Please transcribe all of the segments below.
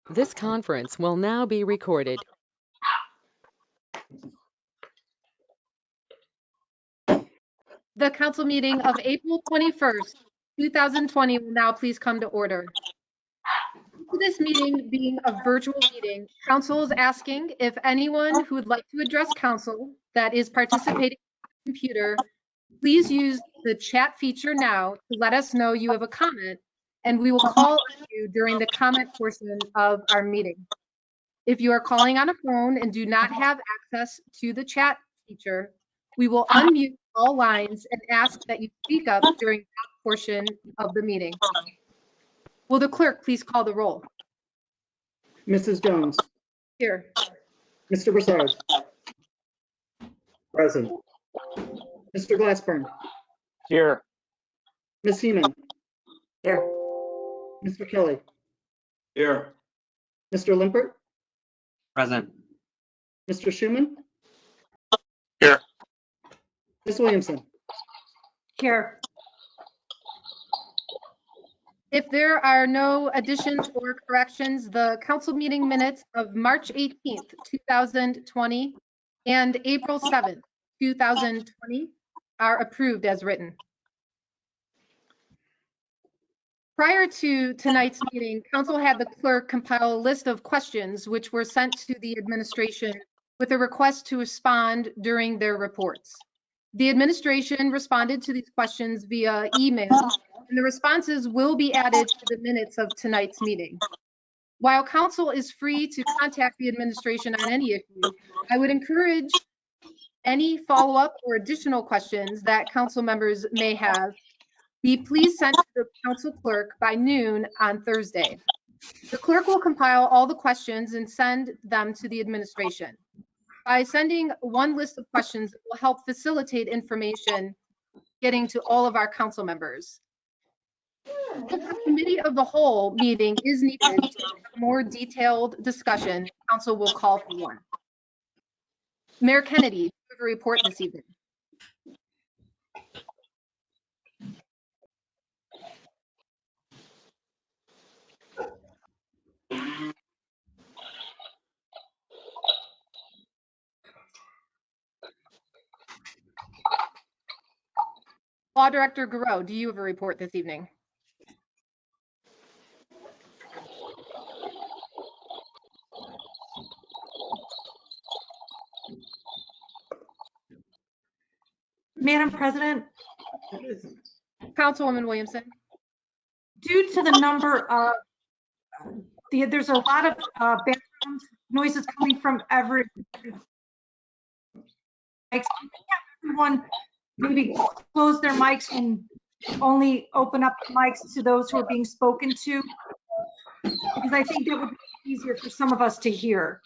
This conference will now be recorded. The council meeting of April 21st, 2020 will now please come to order. To this meeting being a virtual meeting, council is asking if anyone who would like to address council that is participating on the computer, please use the chat feature now to let us know you have a comment, and we will call on you during the comment portion of our meeting. If you are calling on a phone and do not have access to the chat feature, we will unmute all lines and ask that you speak up during that portion of the meeting. Will the clerk please call the roll? Mrs. Jones, Here. Mr. Broussard, present. Mr. Glassburn, Here. Ms. Seaman, Here. Mr. Kelly, Here. Mr. Limpert, Present. Mr. Schuman, Here. Ms. Williamson. Here. If there are no additions or corrections, the council meeting minutes of March 18th, 2020 and April 7th, 2020 are approved as written. Prior to tonight's meeting, council had the clerk compile a list of questions which were sent to the administration with a request to respond during their reports. The administration responded to these questions via email, and the responses will be added to the minutes of tonight's meeting. While council is free to contact the administration on any issue, I would encourage any follow-up or additional questions that council members may have be please sent to the council clerk by noon on Thursday. The clerk will compile all the questions and send them to the administration. By sending one list of questions, it will help facilitate information getting to all of our council members. If the committee of the whole meeting is needed to have more detailed discussion, council will call for one. Mayor Kennedy, you have a report this evening. Law Director Garreau, do you have a report this evening? Madam President, Councilwoman Williamson. due to the number of, there's a lot of background noises coming from every, everyone maybe close their mics and only open up the mics to those who are being spoken to, because I think that would be easier for some of us to hear.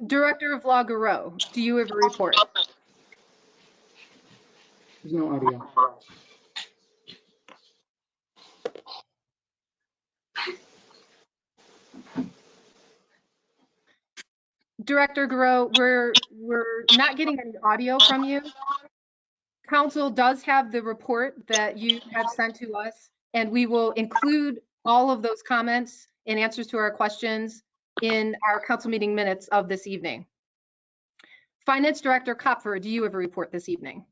Director of Law Garreau, do you have a report? There's no audio. Director Garreau, we're not getting any audio from you. Council does have the report that you have sent to us, and we will include all of those comments and answers to our questions in our council meeting minutes of this evening. Finance Director Kopfer, do you have a report this evening?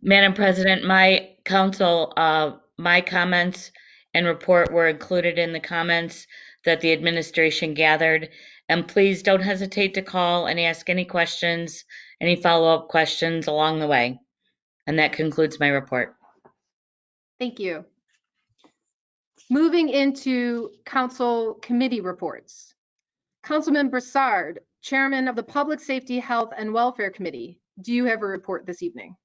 Madam President, my comments and report were included in the comments that the administration gathered. And please don't hesitate to call and ask any questions, any follow-up questions along the way. And that concludes my report. Thank you. Moving into council committee reports. Councilman Broussard, Chairman of the Public Safety, Health, and Welfare Committee, do you have a report this evening?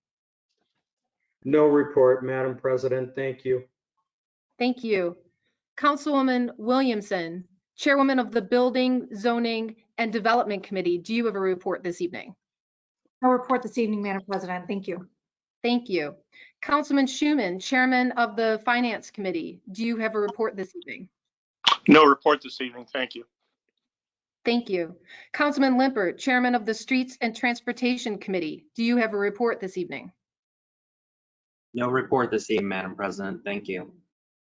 No report, Madam President. Thank you. Thank you. Councilwoman Williamson, Chairwoman of the Building, Zoning, and Development Committee, do you have a report this evening? No report this evening, Madam President. Thank you. Thank you. Councilman Schuman, Chairman of the Finance Committee, do you have a report this evening? No report this evening. Thank you. Thank you. Councilman Limpert, Chairman of the Streets and Transportation Committee, do you have a report this evening? No report this evening, Madam President. Thank you.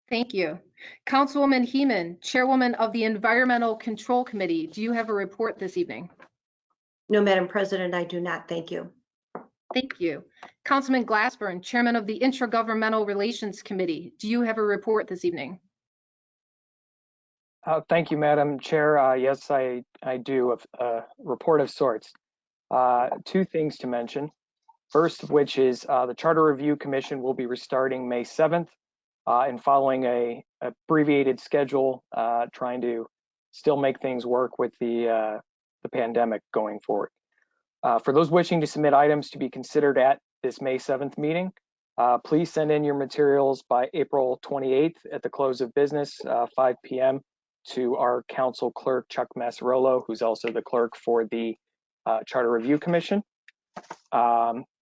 Thank you. Councilwoman Heeman, Chairwoman of the Environmental Control Committee, do you have a report this evening? No, Madam President, I do not. Thank you. Thank you. Councilman Glassburn, Chairman of the Intergovernmental Relations Committee, do you have a report this evening? Thank you, Madam Chair. Yes, I do, a report of sorts. Two things to mention. First of which is the Charter Review Commission will be restarting May 7th and following a abbreviated schedule, trying to still make things work with the pandemic going forward. For those wishing to submit items to be considered at this May 7th meeting, please send in your materials by April 28th at the close of business, 5 p.m. to our council clerk, Chuck Massarolo, who's also the clerk for the Charter Review Commission.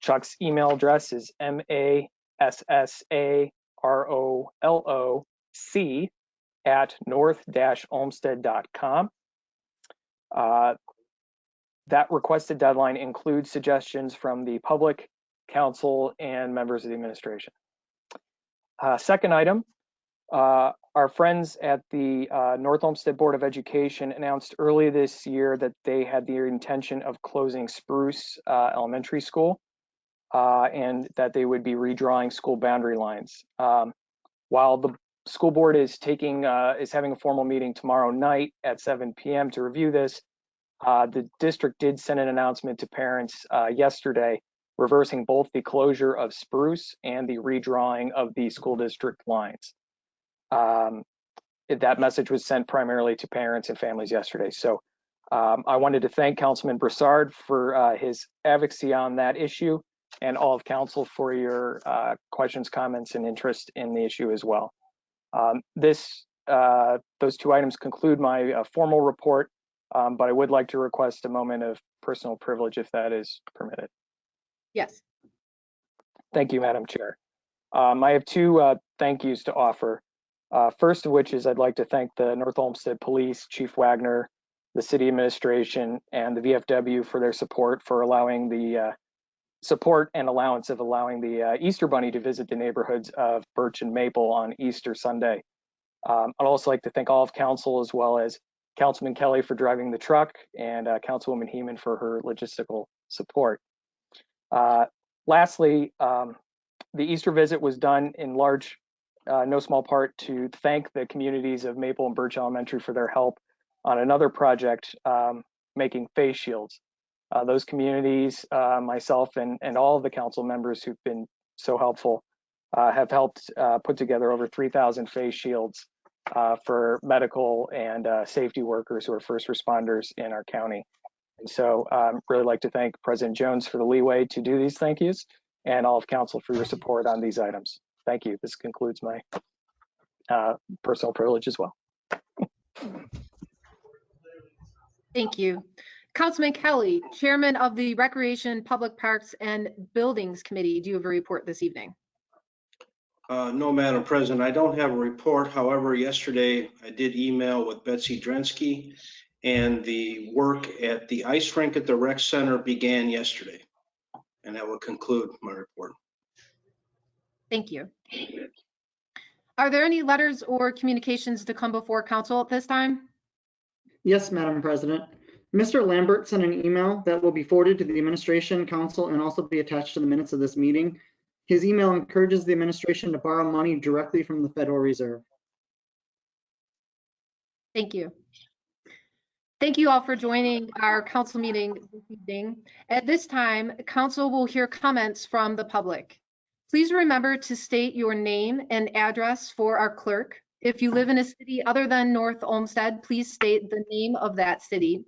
Chuck's email address is massaroloc@north-olmsted.com. That requested deadline includes suggestions from the public, council, and members of the administration. Second item, our friends at the North Olmsted Board of Education announced early this year that they had the intention of closing Spruce Elementary School and that they would be redrawing school boundary lines. While the school board is having a formal meeting tomorrow night at 7 p.m. to review this, the district did send an announcement to parents yesterday reversing both the closure of Spruce and the redrawing of the school district lines. That message was sent primarily to parents and families yesterday. So I wanted to thank Councilman Broussard for his advocacy on that issue and all of council for your questions, comments, and interest in the issue as well. Those two items conclude my formal report, but I would like to request a moment of personal privilege if that is permitted. Yes. Thank you, Madam Chair. I have two thank yous to offer. First of which is I'd like to thank the North Olmsted Police, Chief Wagner, the City Administration, and the VFW for their support for allowing the allowance of allowing the Easter Bunny to visit the neighborhoods of Birch and Maple on Easter Sunday. I'd also like to thank all of council as well as Councilman Kelly for driving the truck and Councilwoman Heeman for her logistical support. Lastly, the Easter visit was done in large no small part to thank the communities of Maple and Birch Elementary for their help on another project making face shields. Those communities, myself and all of the council members who've been so helpful have helped put together over 3,000 face shields for medical and safety workers who are first responders in our county. And so really like to thank President Jones for the leeway to do these thank yous and all of council for your support on these items. Thank you. This concludes my personal privilege as well. Thank you. Councilman Kelly, Chairman of the Recreation, Public Parks, and Buildings Committee, do you have a report this evening? No, Madam President, I don't have a report. However, yesterday I did email with Betsy Drensky, and the work at the ice rink at the rec center began yesterday. And that will conclude my report. Thank you. Are there any letters or communications to come before council at this time? Yes, Madam President. Mr. Lambert sent an email that will be forwarded to the administration, council, and also be attached to the minutes of this meeting. His email encourages the administration to borrow money directly from the Federal Reserve. Thank you. Thank you all for joining our council meeting this evening. At this time, council will hear comments from the public. Please remember to state your name and address for our clerk. If you live in a city other than North Olmsted, please state the name of that city.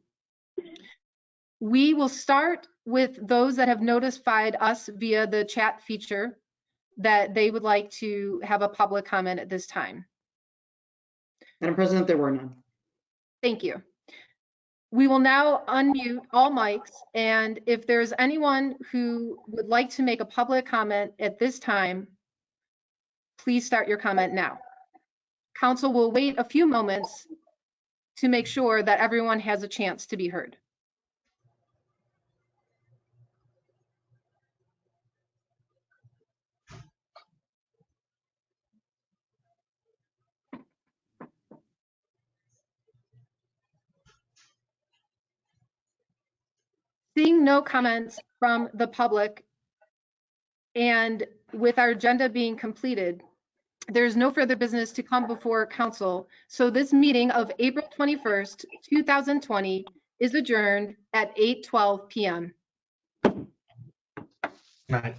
We will start with those that have notified us via the chat feature. that they would like to have a public comment at this time? Madam President, there were none. Thank you. We will now unmute all mics, and if there's anyone who would like to make a public comment at this time, please start your comment now. Council will wait a few moments to make sure that everyone has a chance to be heard. Seeing no comments from the public and with our agenda being completed, there's no further business to come before council. So this meeting of April 21st, 2020 is adjourned at 8:12 p.m. Right.